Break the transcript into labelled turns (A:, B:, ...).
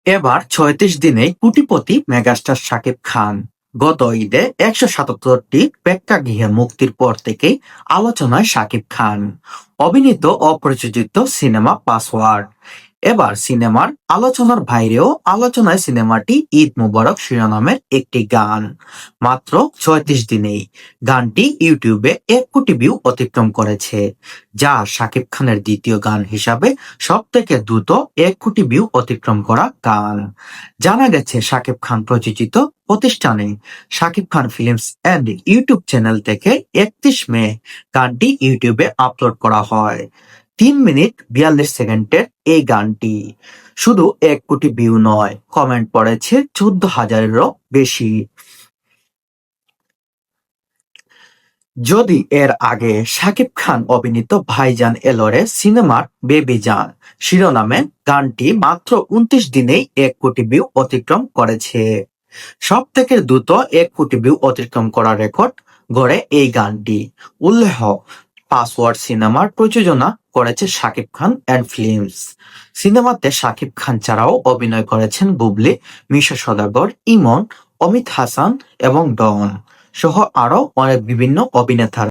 A: এবার ৩৬ দিনে কোটিপতি মেগাস্টার শাকিব খান। গত ঈদে ১৭৭টি প্রেক্ষাগৃহে মুক্তির পর থেকেই আলোচনায় শাকিব খান। অভিনীত অপ্রযোজিত সিনেমা পাসওয়ার্ড। এবার সিনেমার আলোচনার বাইরেও আলোচনায় সিনেমাটি ঈদ মুবারক শিরোনামের একটি গান। মাত্র ৩৬ দিনেই গানটি ইউটিউবে ১ কোটি ভিউ অতিক্রম করেছে, যা শাকিব খানের দ্বিতীয় গান হিসাবে সবথেকে দ্রুত ১ কোটি ভিউ অতিক্রম করা গান। জানা গেছে শাকিব খান প্রযোজিত প্রতিষ্ঠানে Shakib Khan films and YouTube channel থেকে ৩১ মে গানটি ইউটিউবে আপলোড করা হয়। ৩ মিনিট ৪২ সেকেন্ডের এই গানটি শুধু ১ কোটি ভিউ নয়, কমেন্ট পড়েছে ১৪,০০০-এরও বেশি। যদি এর আগে শাকিব খান অভিনীত ভাইজান এলোরে সিনেমার বেবি জান শিরোনামে গানটি মাত্র ২৯ দিনেই ১ কোটি ভিউ অতিক্রম করেছে। সব থেকে দ্রুত ১ কোটি ভিউ অতিক্রম করা রেকর্ড গড়ে এই গানটি। উল্লেখ, পাসওয়ার্ড সিনেমার প্রযোজনা করেছে শাকিব খান অ্যান্ড ফিল্মস। সিনেমাতে শাকিব খান ছাড়াও অভিনয় করেছেন বুবলি, মিশা সওদাগর, ইমন, অমিত হাসান এবং ডন সহ আরো অনেক বিভিন্ন অভিনেতারা।